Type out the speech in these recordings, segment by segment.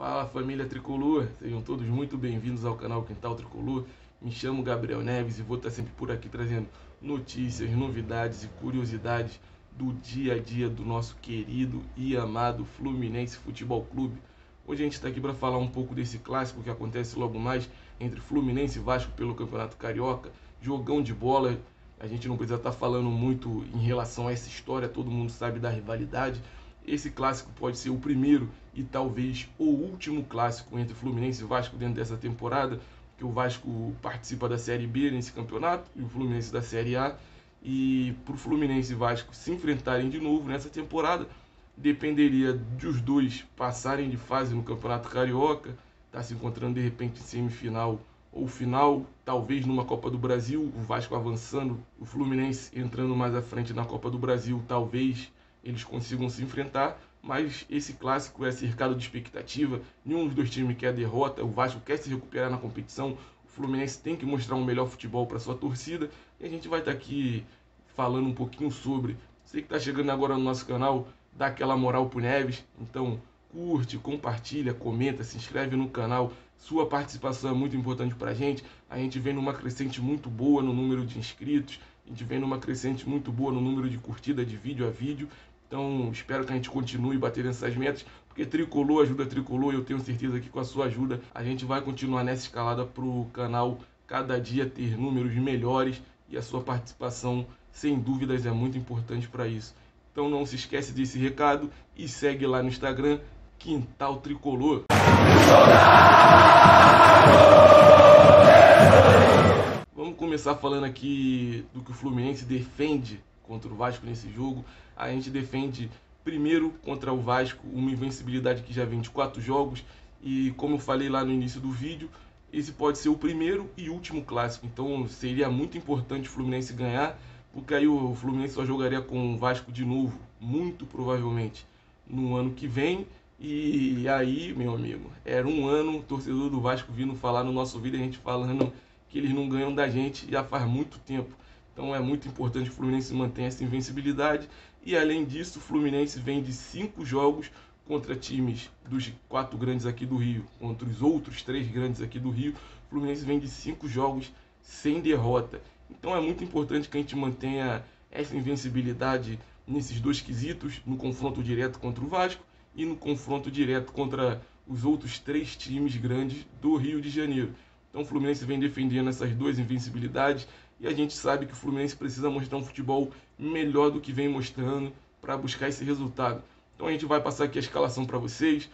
Fala família Tricolor, sejam todos muito bem-vindos ao canal Quintal Tricolor. Me chamo Gabriel Neves e vou estar sempre por aqui trazendo notícias, novidades e curiosidades do dia a dia do nosso querido e amado Fluminense Futebol Clube. Hoje a gente está aqui para falar um pouco desse clássico que acontece logo mais entre Fluminense e Vasco pelo Campeonato Carioca, jogão de bola. A gente não precisa estar falando muito em relação a essa história, todo mundo sabe da rivalidade. Esse clássico pode ser o primeiro e talvez o último clássico entre Fluminense e Vasco dentro dessa temporada, que o Vasco participa da Série B nesse campeonato e o Fluminense da Série A. E para o Fluminense e Vasco se enfrentarem de novo nessa temporada, dependeria dos dois passarem de fase no Campeonato Carioca, tá se encontrando de repente em semifinal ou final, talvez numa Copa do Brasil, o Vasco avançando, o Fluminense entrando mais à frente na Copa do Brasil, talvez eles consigam se enfrentar, mas esse clássico é cercado de expectativa, nenhum dos dois times quer a derrota, o Vasco quer se recuperar na competição, o Fluminense tem que mostrar um melhor futebol para sua torcida, e a gente vai estar aqui falando um pouquinho sobre. Você que está chegando agora no nosso canal, dá aquela moral pro Neves, então curte, compartilha, comenta, se inscreve no canal, sua participação é muito importante para a gente vem numa crescente muito boa no número de inscritos, a gente vem numa crescente muito boa no número de curtida de vídeo a vídeo. Então, espero que a gente continue batendo essas metas, porque Tricolor ajuda Tricolor e eu tenho certeza que com a sua ajuda a gente vai continuar nessa escalada para o canal cada dia ter números melhores e a sua participação, sem dúvidas, é muito importante para isso. Então não se esquece desse recado e segue lá no Instagram, Quintal Tricolor. Vamos começar falando aqui do que o Fluminense defende contra o Vasco nesse jogo. A gente defende primeiro contra o Vasco uma invencibilidade que já vem de 4 jogos e, como eu falei lá no início do vídeo, esse pode ser o primeiro e último clássico, então seria muito importante o Fluminense ganhar, porque aí o Fluminense só jogaria com o Vasco de novo, muito provavelmente no ano que vem. E aí, meu amigo, era um ano o torcedor do Vasco vindo falar no nosso vídeo, a gente falando que eles não ganham da gente já faz muito tempo. Então é muito importante que o Fluminense mantenha essa invencibilidade. E além disso, o Fluminense vem de 5 jogos contra times dos 4 grandes aqui do Rio, contra os outros 3 grandes aqui do Rio. O Fluminense vem de 5 jogos sem derrota. Então é muito importante que a gente mantenha essa invencibilidade nesses dois quesitos, no confronto direto contra o Vasco e no confronto direto contra os outros 3 times grandes do Rio de Janeiro. Então o Fluminense vem defendendo essas duas invencibilidades e a gente sabe que o Fluminense precisa mostrar um futebol melhor do que vem mostrando para buscar esse resultado. Então a gente vai passar aqui a escalação para vocês.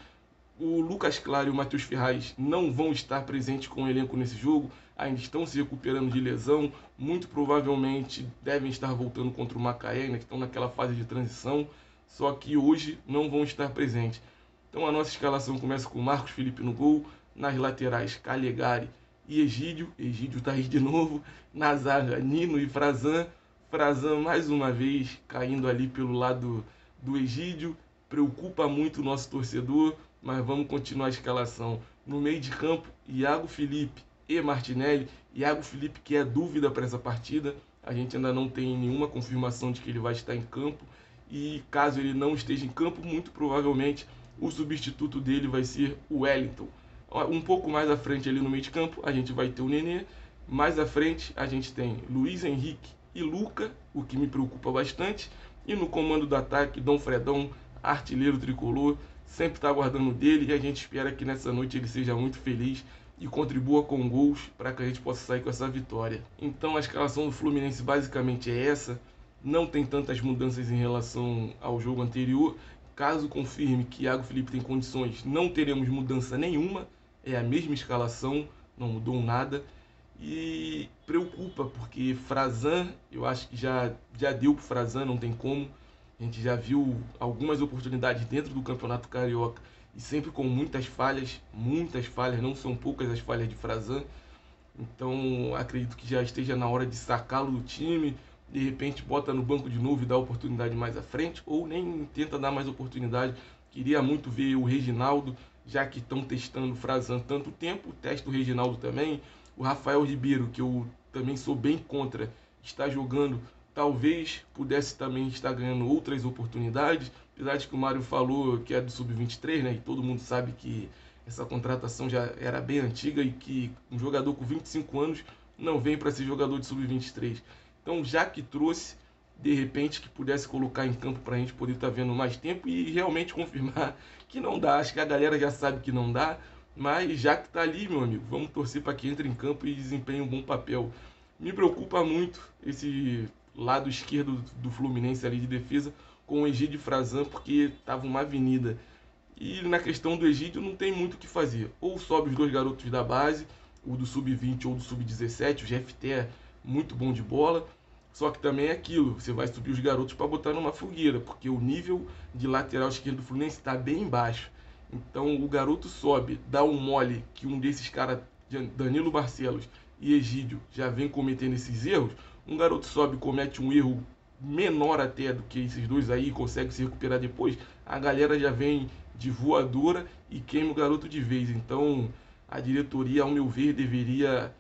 O Lucas Claro e o Matheus Ferraz não vão estar presentes com o elenco nesse jogo, ainda estão se recuperando de lesão, muito provavelmente devem estar voltando contra o Macaé, né, que estão naquela fase de transição, só que hoje não vão estar presentes. Então a nossa escalação começa com Marcos Felipe no gol, nas laterais Calegari e Egídio tá aí de novo, na zaga Nino e Frazan mais uma vez caindo ali pelo lado do Egídio, preocupa muito o nosso torcedor, mas vamos continuar a escalação. No meio de campo, Iago Felipe e Martinelli. Iago Felipe que é dúvida para essa partida, a gente ainda não tem nenhuma confirmação de que ele vai estar em campo, e caso ele não esteja em campo, muito provavelmente o substituto dele vai ser o Wellington. Um pouco mais à frente ali no meio de campo, a gente vai ter o Nenê. Mais à frente, a gente tem Luiz Henrique e Luca, o que me preocupa bastante. E no comando do ataque, Dom Fredão, artilheiro tricolor, sempre está aguardando dele. E a gente espera que nessa noite ele seja muito feliz e contribua com gols para que a gente possa sair com essa vitória. Então a escalação do Fluminense basicamente é essa. Não tem tantas mudanças em relação ao jogo anterior. Caso confirme que Iago Felipe tem condições, não teremos mudança nenhuma. É a mesma escalação, não mudou nada. E preocupa, porque Frazan, eu acho que já deu para o Frazan, não tem como. A gente já viu algumas oportunidades dentro do Campeonato Carioca e sempre com muitas falhas, não são poucas as falhas de Frazan. Então acredito que já esteja na hora de sacá-lo do time, de repente bota no banco de novo e dá oportunidade mais à frente, ou nem tenta dar mais oportunidade. Queria muito ver o Reginaldo, já que estão testando o Frazan tanto tempo, testa o Reginaldo também. O Rafael Ribeiro, que eu também sou bem contra, está jogando, talvez pudesse também estar ganhando outras oportunidades, apesar de que o Mário falou que é do Sub-23, né, e todo mundo sabe que essa contratação já era bem antiga e que um jogador com 25 anos não vem para ser jogador de sub-23. Então, já que trouxe, de repente, que pudesse colocar em campo para a gente poder estar vendo mais tempo e realmente confirmar que não dá. Acho que a galera já sabe que não dá, mas já que está ali, meu amigo, vamos torcer para que entre em campo e desempenhe um bom papel. Me preocupa muito esse lado esquerdo do Fluminense ali de defesa com o Egídio Frazan, porque estava uma avenida. E na questão do Egídio não tem muito o que fazer. Ou sobe os dois garotos da base, o do sub-20 ou do sub-17, o GFT é muito bom de bola. Só que também é aquilo, você vai subir os garotos para botar numa fogueira, porque o nível de lateral esquerdo do Fluminense está bem baixo. Então o garoto sobe, dá um mole que um desses caras, Danilo Barcelos e Egídio, já vem cometendo esses erros. Um garoto sobe e comete um erro menor até do que esses dois aí, consegue se recuperar depois, a galera já vem de voadora e queima o garoto de vez. Então a diretoria, ao meu ver, deveria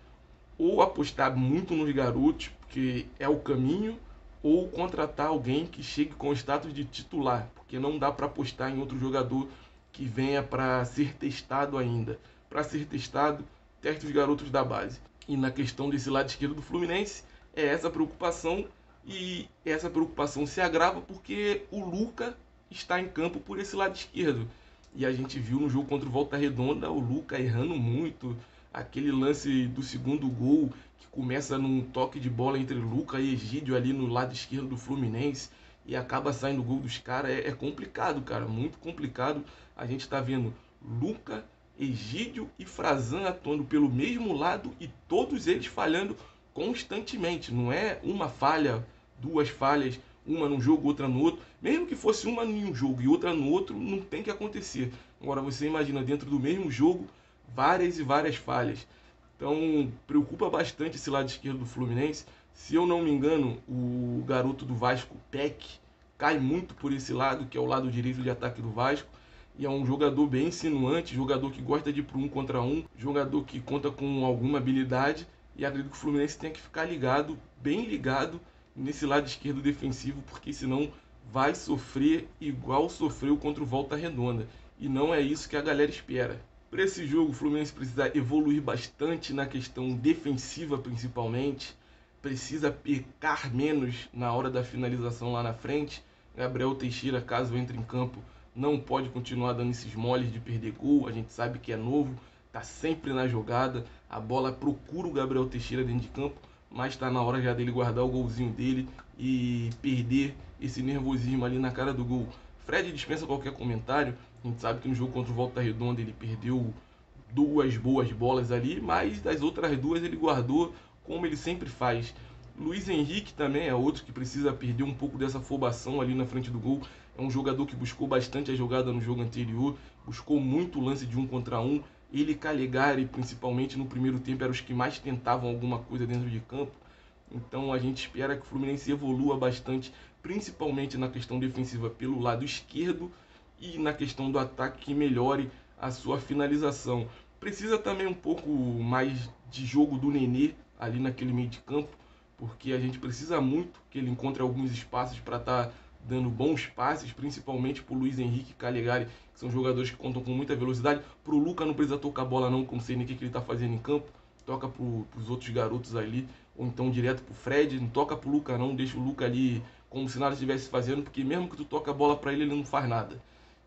ou apostar muito nos garotos, porque é o caminho, ou contratar alguém que chegue com o status de titular, porque não dá para apostar em outro jogador que venha para ser testado ainda. Para ser testado, teste os garotos da base. E na questão desse lado esquerdo do Fluminense, é essa preocupação, e essa preocupação se agrava porque o Luca está em campo por esse lado esquerdo. E a gente viu no jogo contra o Volta Redonda o Luca errando muito. Aquele lance do segundo gol que começa num toque de bola entre Luca e Egídio ali no lado esquerdo do Fluminense e acaba saindo o gol dos caras. É complicado, cara, muito complicado. A gente tá vendo Luca, Egídio e Frazan atuando pelo mesmo lado e todos eles falhando constantemente. Não é uma falha, duas falhas, uma num jogo, outra no outro. Mesmo que fosse uma em um jogo e outra no outro, não tem que acontecer. Agora você imagina dentro do mesmo jogo várias e várias falhas. Então preocupa bastante esse lado esquerdo do Fluminense. Se eu não me engano, o garoto do Vasco, Peck, cai muito por esse lado, que é o lado direito de ataque do Vasco. E é um jogador bem insinuante, jogador que gosta de ir para um contra um, jogador que conta com alguma habilidade. E acredito que o Fluminense tem que ficar ligado, bem ligado, nesse lado esquerdo defensivo, porque senão vai sofrer igual sofreu contra o Volta Redonda. E não é isso que a galera espera. Para esse jogo, o Fluminense precisa evoluir bastante na questão defensiva, principalmente. Precisa pecar menos na hora da finalização lá na frente. Gabriel Teixeira, caso entre em campo, não pode continuar dando esses moles de perder gol. A gente sabe que é novo, está sempre na jogada. A bola procura o Gabriel Teixeira dentro de campo, mas está na hora já dele guardar o golzinho dele e perder esse nervosismo ali na cara do gol. Fred dispensa qualquer comentário. A gente sabe que no jogo contra o Volta Redonda ele perdeu duas boas bolas ali, mas das outras duas ele guardou como ele sempre faz. Luiz Henrique também é outro que precisa perder um pouco dessa afobação ali na frente do gol. É um jogador que buscou bastante a jogada no jogo anterior, buscou muito o lance de um contra um. Ele e Calegari, principalmente no primeiro tempo, eram os que mais tentavam alguma coisa dentro de campo. Então a gente espera que o Fluminense evolua bastante, principalmente na questão defensiva pelo lado esquerdo e na questão do ataque que melhore a sua finalização. Precisa também um pouco mais de jogo do Nenê ali naquele meio de campo, porque a gente precisa muito que ele encontre alguns espaços para estar dando bons passes, principalmente para o Luiz Henrique e Calegari, que são jogadores que contam com muita velocidade. Para o Luca não precisa tocar a bola não, como sei nem o que ele está fazendo em campo, toca para os outros garotos ali, ou então direto para o Fred, não toca para o Luca não, deixa o Luca ali como se nada estivesse fazendo, porque mesmo que tu toque a bola para ele, ele não faz nada.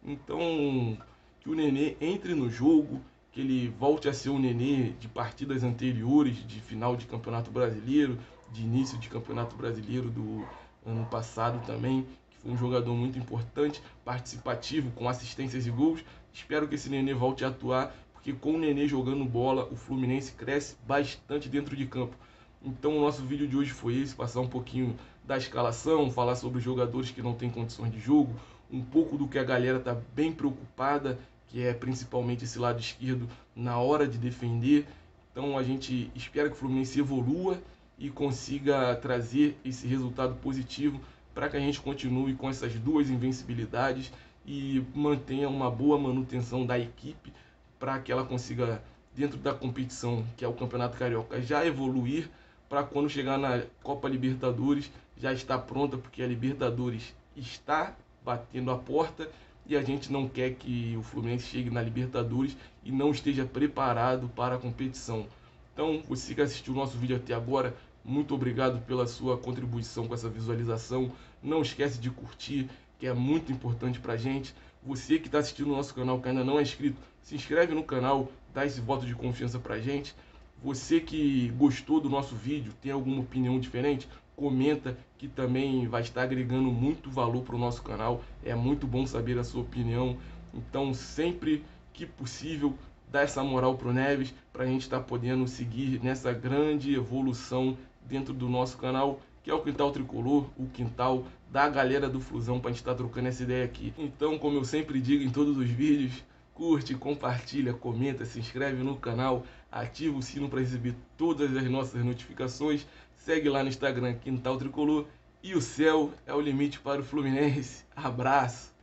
Então, que o Nenê entre no jogo, que ele volte a ser o Nenê de partidas anteriores, de final de Campeonato Brasileiro, de início de Campeonato Brasileiro do ano passado também, que foi um jogador muito importante, participativo, com assistências e gols. Espero que esse Nenê volte a atuar, porque com o Nenê jogando bola, o Fluminense cresce bastante dentro de campo. Então o nosso vídeo de hoje foi esse, passar um pouquinho da escalação, falar sobre os jogadores que não têm condições de jogo, um pouco do que a galera está bem preocupada, que é principalmente esse lado esquerdo na hora de defender. Então a gente espera que o Fluminense evolua e consiga trazer esse resultado positivo para que a gente continue com essas duas invencibilidades e mantenha uma boa manutenção da equipe para que ela consiga, dentro da competição que é o Campeonato Carioca, já evoluir para quando chegar na Copa Libertadores já estar pronta, porque a Libertadores está batendo a porta e a gente não quer que o Fluminense chegue na Libertadores e não esteja preparado para a competição. Então, você que assistiu o nosso vídeo até agora, muito obrigado pela sua contribuição com essa visualização. Não esquece de curtir, que é muito importante pra gente. Você que está assistindo o nosso canal, que ainda não é inscrito, se inscreve no canal, dá esse voto de confiança pra gente. Você que gostou do nosso vídeo, tem alguma opinião diferente, comenta, que também vai estar agregando muito valor para o nosso canal. É muito bom saber a sua opinião. Então, sempre que possível, dá essa moral pro Neves, para a gente estar podendo seguir nessa grande evolução dentro do nosso canal, que é o Quintal Tricolor, o quintal da galera do Flusão, para a gente estar trocando essa ideia aqui. Então, como eu sempre digo em todos os vídeos, curte, compartilha, comenta, se inscreve no canal, ativa o sino para receber todas as nossas notificações, segue lá no Instagram Quintal Tricolor, e o céu é o limite para o Fluminense. Abraço!